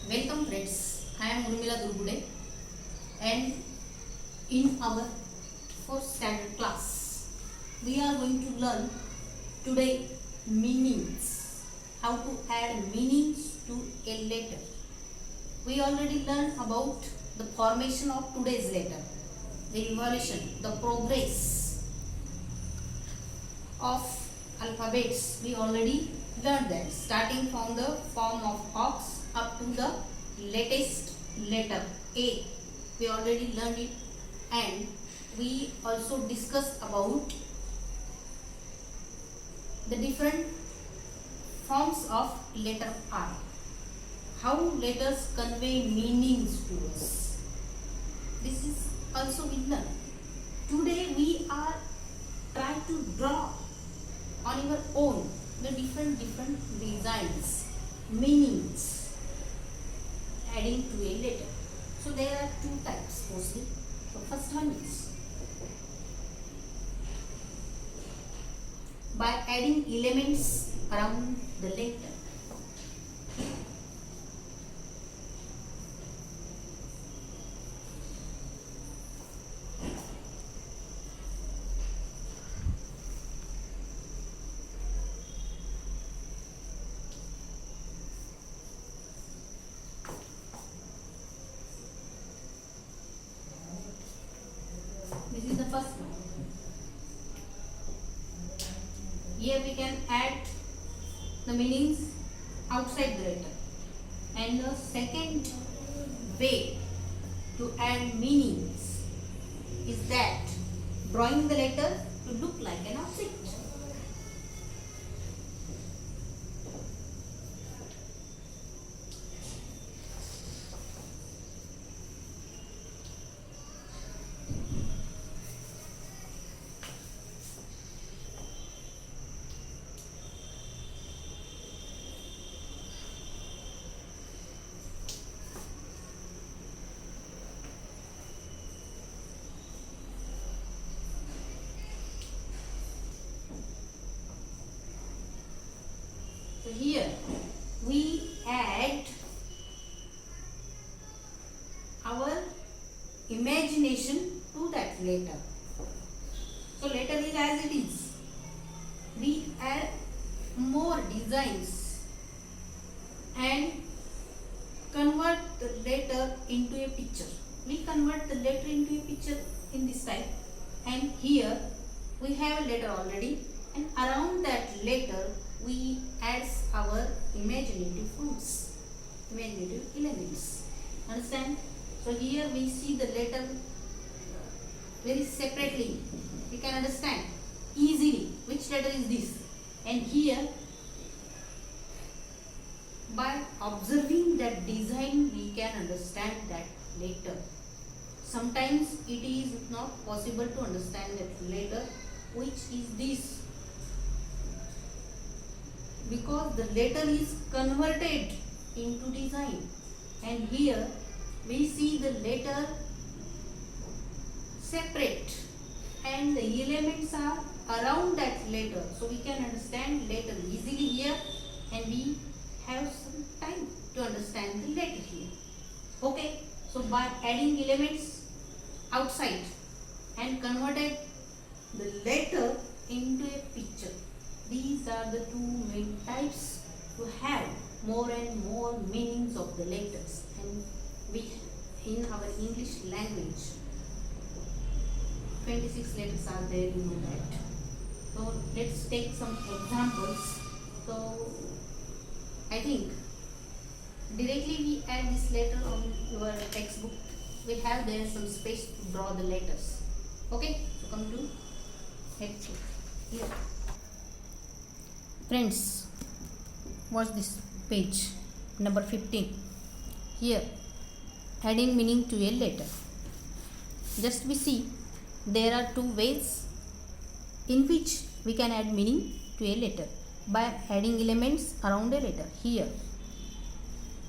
Welcome friends, I am Urmila Durgude and in our 4th standard class we are going to learn today meanings, how to add meanings to a letter. We already learned about the formation of today's letter, the evolution, the progress of alphabets. We already learned that, starting from the form of ox up to the latest letter A. We already learned it, and we also discussed about the different forms of letter R, how letters convey meanings to us. This is also we learned. Today we are trying to draw on your own the different designs, meanings adding to a letter. So there are two types mostly. The first one is by adding elements around the letter. This is the first one. Here we can add the meanings outside the letter. And the second way to add meanings is that drawing the letter to look like an object. So here we add our imagination to that letter. So letter is as it is. We add more designs and convert the letter into a picture. We convert the letter into a picture in this type, and here we have a letter already, and around that letter we add our imaginative forms, imaginative elements. Understand? So here we see the letter very separately. We can understand easily which letter is this. And here, by observing that design, we can understand that letter. Sometimes it is not possible to understand that letter, which is this, because the letter is converted into design. And here we see the letter separate and the elements are around that letter, so we can understand letter easily here, and we have some time to understand the letter here. Okay, so by adding elements outside and converted the letter into a picture, these are the two main types to have more and more meanings of the letters. And we, in our English language, 26 letters are there, you know that. So let's take some examples. So I think directly we add this letter on your textbook. We have there some space to draw the letters. Okay, so come to textbook here. Friends, watch this page number 15. Here, adding meaning to a letter. Just we see there are two ways in which we can add meaning to a letter by adding elements around a letter. Here,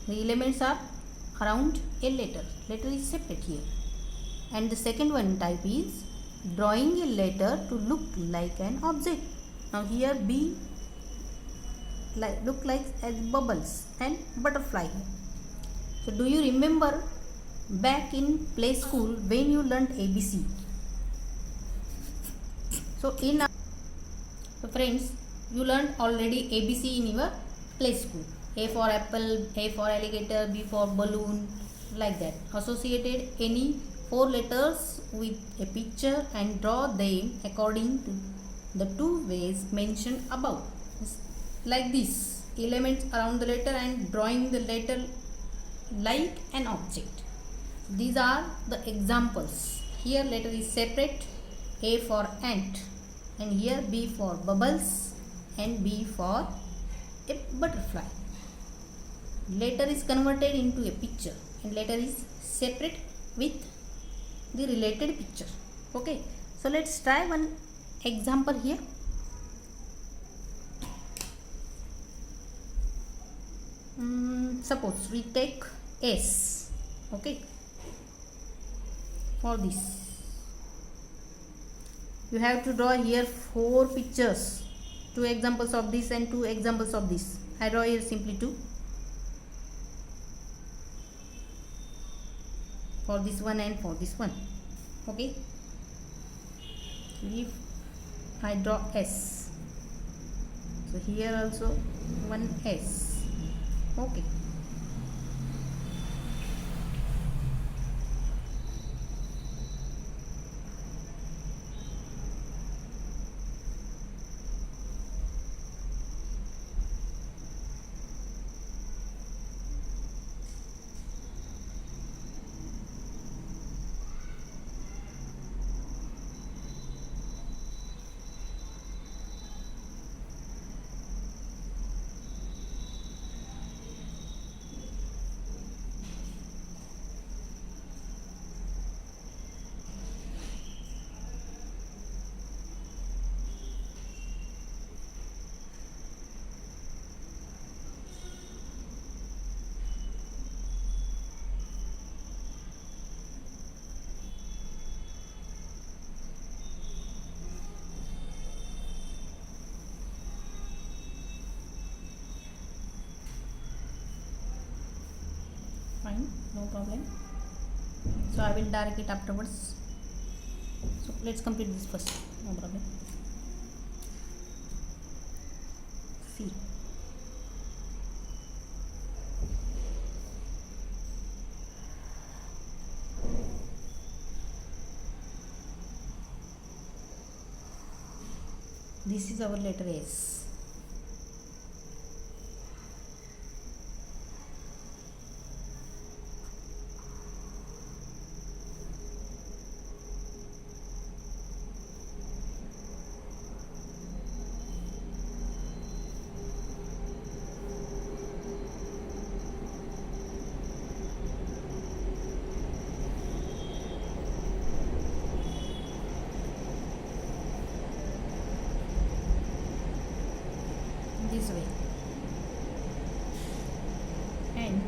the elements are around a letter. Letter is separate here. And the second one type is drawing a letter to look like an object. Now here B look like as bubbles and butterfly. So do you remember back in play school when you learned ABC? So so friends, you learned already ABC in your play school. A for apple, A for alligator, B for balloon, like that. Associated any four letters with a picture and draw them according to the two ways mentioned above. Like this, elements around the letter and drawing the letter like an object. These are the examples. Here letter is separate, A for ant, and here B for bubbles and B for a butterfly. Letter is converted into a picture and letter is separate with the related picture. Okay, so let's try one example here. Suppose we take S. Okay, for this you have to draw here four pictures, two examples of this and two examples of this. I draw here simply two for this one and for this one. Okay, if I draw S, so here also one S. Okay, fine, no problem. So I will direct it afterwards. So let's complete this first, no problem. See, this is our letter S. This way, and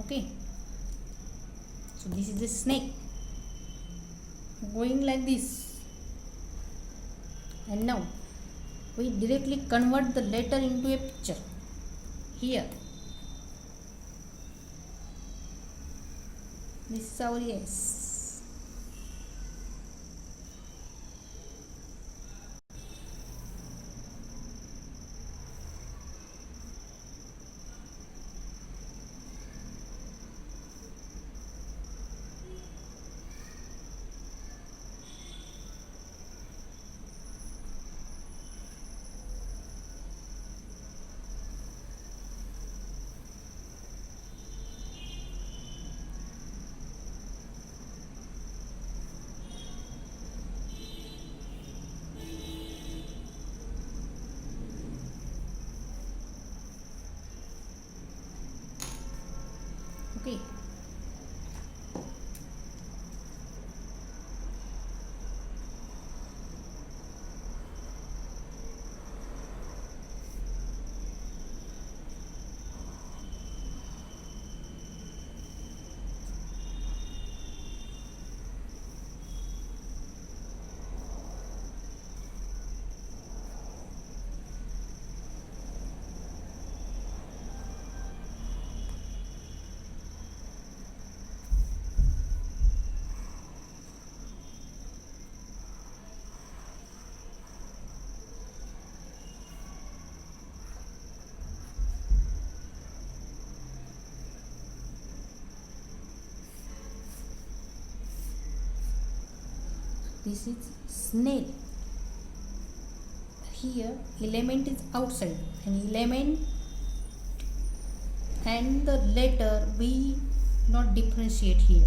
okay, so this is the snake going like this. And now we directly convert the letter into a picture. Here, this is our S. Okay. This is snail. Here element is outside, and element and the letter we not differentiate here.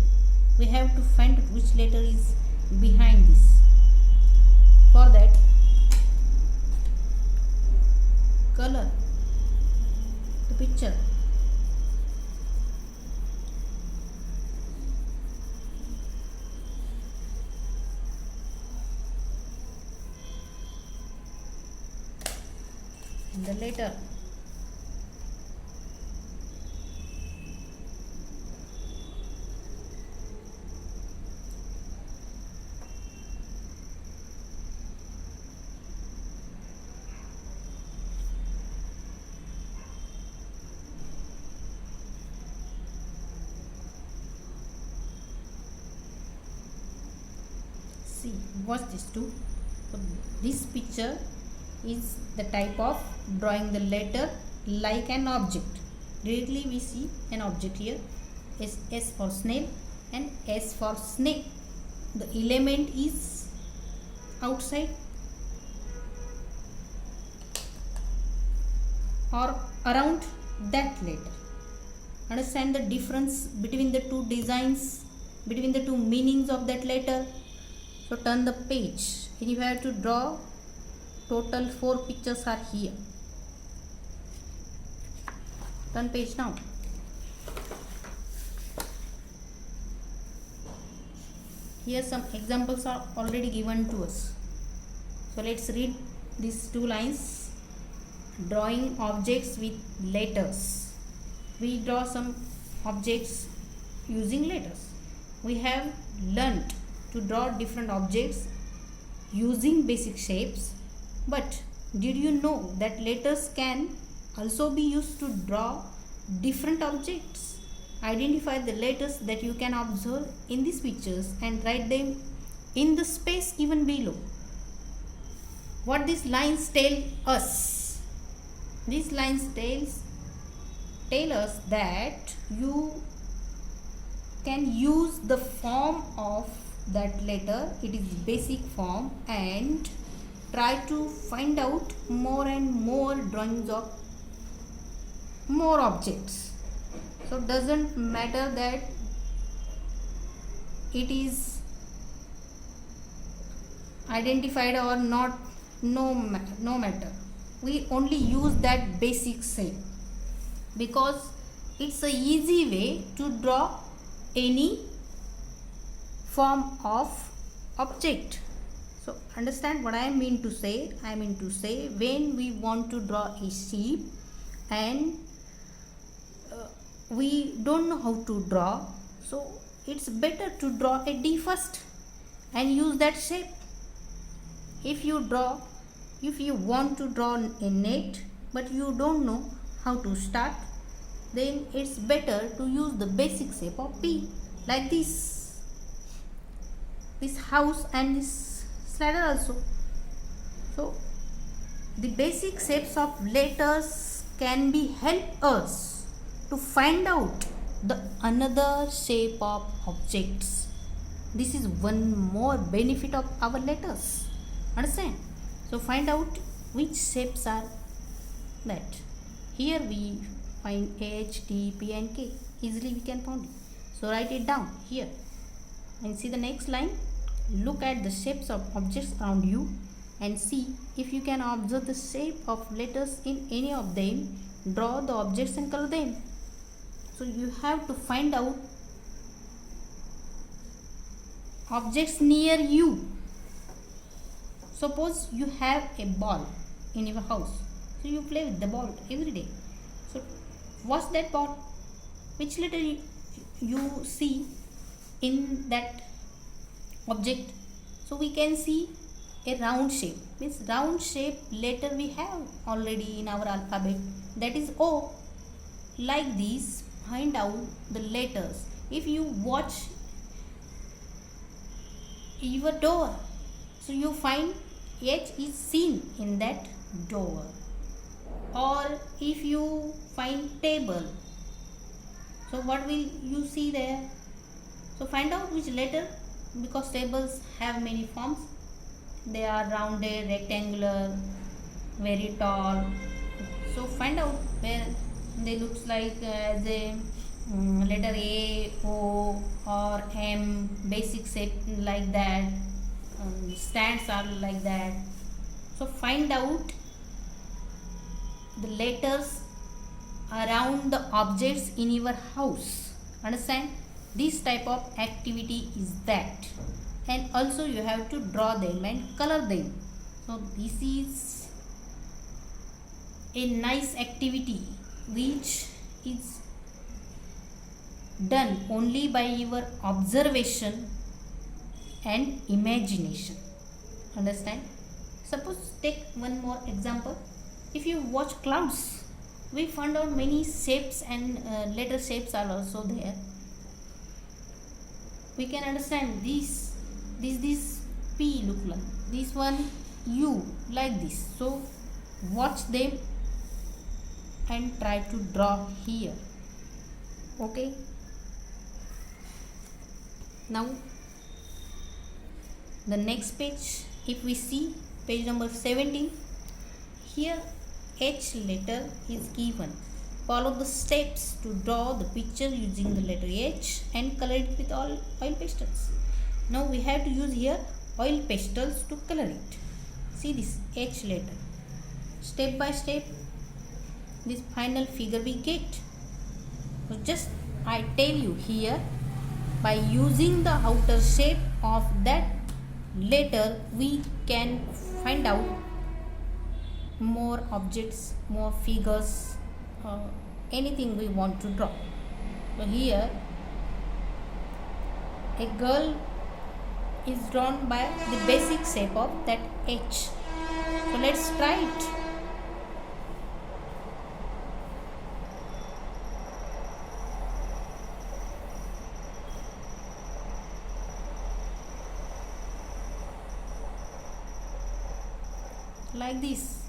We have to find which letter is behind this. For that, color the picture. And the letter. See, watch this too. So this picture is the type of drawing the letter like an object. Directly we see an object here. S for snail and S for snake. The element is outside or around that letter. Understand the difference between the two designs, between the two meanings of that letter. So turn the page, and you have to draw. Total 4 pictures are here. Turn page now. Here some examples are already given to us. So let's read these 2 lines. Drawing objects with letters. We draw some objects using letters. We have learnt to draw different objects using basic shapes. But did you know that letters can also be used to draw different objects? Identify the letters that you can observe in these pictures and write them in the space given below. What these lines tell us? These lines tell us that you can use the form of that letter, it is basic form, and try to find out more and more drawings of more objects. So doesn't matter that it is identified or not, no matter. We only use that basic shape because it's a easy way to draw any form of object. So understand what I mean to say. I mean to say when we want to draw a sheep and we don't know how to draw, so it's better to draw a D first and use that shape. if you want to draw a net but you don't know how to start, then it's better to use the basic shape of P, like this house and this slider also. So the basic shapes of letters can be help us to find out the another shape of objects. This is one more benefit of our letters. Understand? So find out which shapes are that. Here we find H, T, P and K. Easily we can find it. So write it down here. And see the next line. Look at the shapes of objects around you and see if you can observe the shape of letters in any of them. Draw the objects and color them. So you have to find out objects near you. Suppose you have a ball in your house, so you play with the ball every day. So what's that ball? Which letter you see in that object? So we can see a round shape. Means round shape letter we have already in our alphabet, that is O. Like this, find out the letters. If you watch your door, so you find H is seen in that door. Or if you find table, so what will you see there? So find out which letter, because tables have many forms. They are rounded, rectangular, very tall. So find out where they looks like as a letter A, O or M, basic shape like that. Stands are like that. So find out the letters around the objects in your house. Understand? This type of activity is that. And also you have to draw them and color them. So this is a nice activity which is done only by your observation and imagination. Understand? Suppose take one more example. If you watch clouds, we found out many shapes and letter shapes are also there. We can understand this P look like, this one U like this. So watch them and try to draw here. Okay, now the next page, if we see page number 17, here H letter is given. Follow the steps to draw the picture using the letter H and color it with oil pastels. Now we have to use here oil pastels to color it. See this H letter. Step by step, this final figure we get. So just I tell you here, by using the outer shape of that letter, we can find out more objects, more figures, anything we want to draw. So here a girl is drawn by the basic shape of that H. So let's try it. Like this.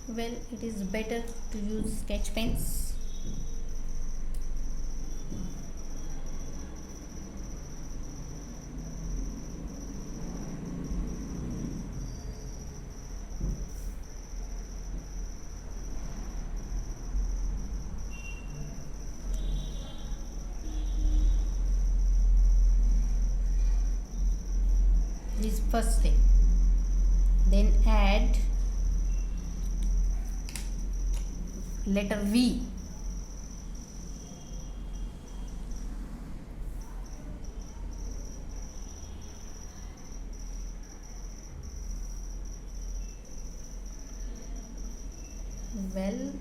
Well, it is better to use sketch pens. This first step. Then add letter V. well,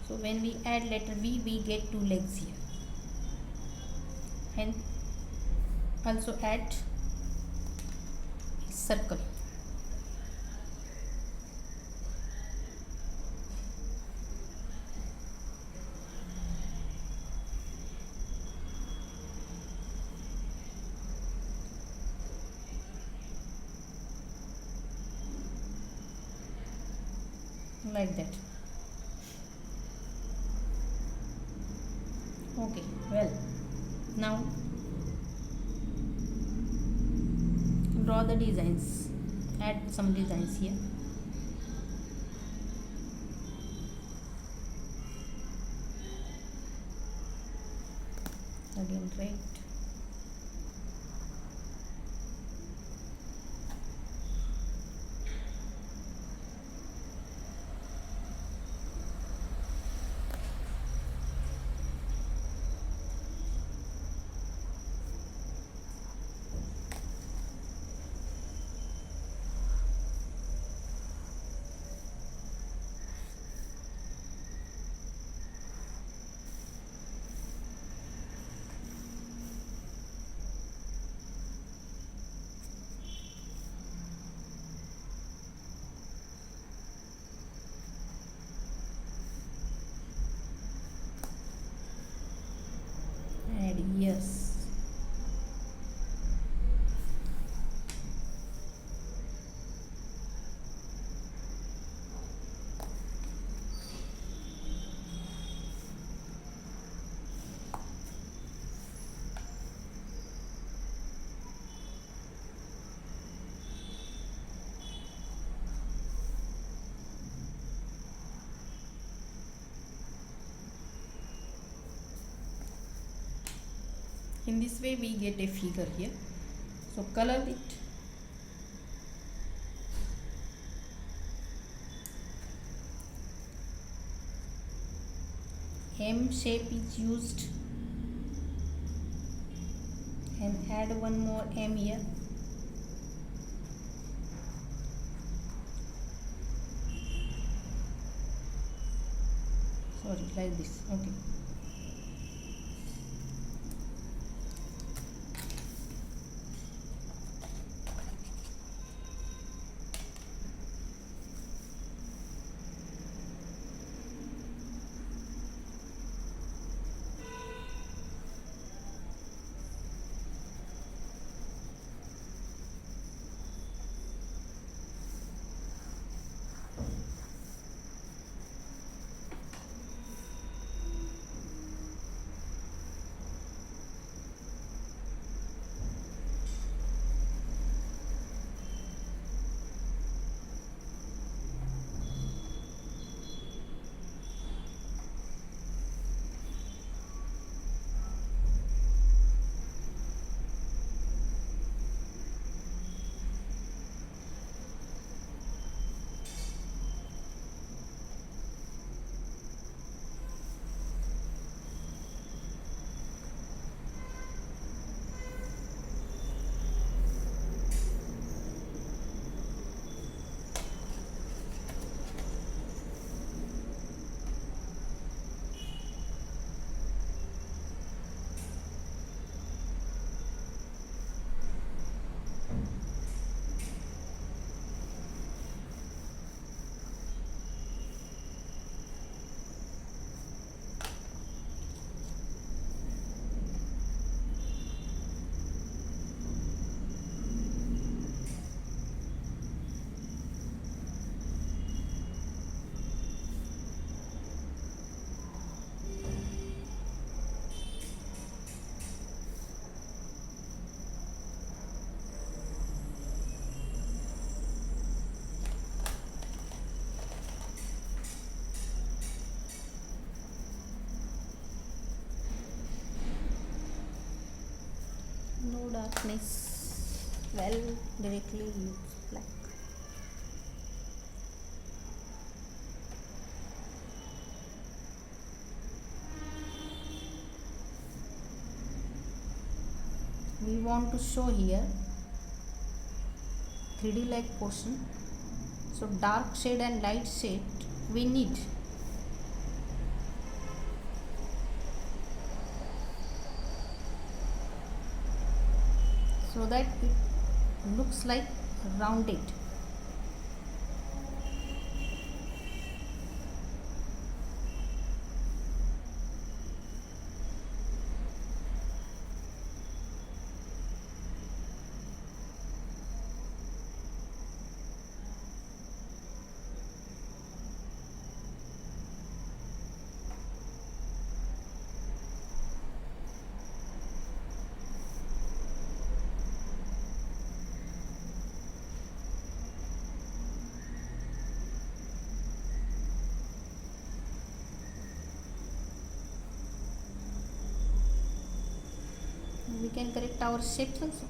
so when we add letter V, we get two legs here, and also add a circle. Like that. Okay, well, now draw the designs, add some designs here. Again, right. Add yes. In this way we get a figure here. So color it. M shape is used, and add one more M here. Sorry, like this. Okay. No darkness. Well, directly use black. want to show here 3D like portion. So dark shade and light shade we need. So that it looks like rounded. We can correct our shapes also.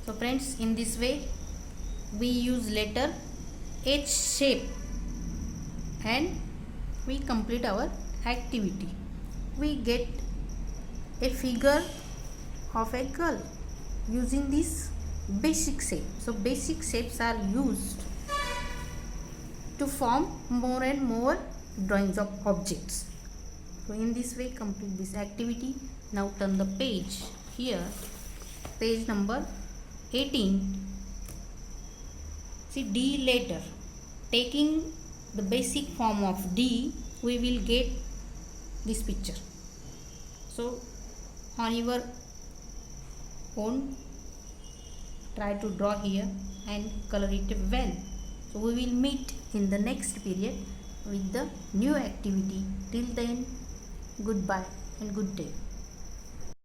So friends, in this way we use letter H shape and we complete our activity. We get a figure of a girl using this basic shape. So basic shapes are used to form more and more drawings of objects. So in this way complete this activity. Now turn the page. Here page number 18. See D letter. Taking the basic form of D, we will get this picture. So on your own try to draw here and color it well. So we will meet in the next period with the new activity. Till then, goodbye and good day.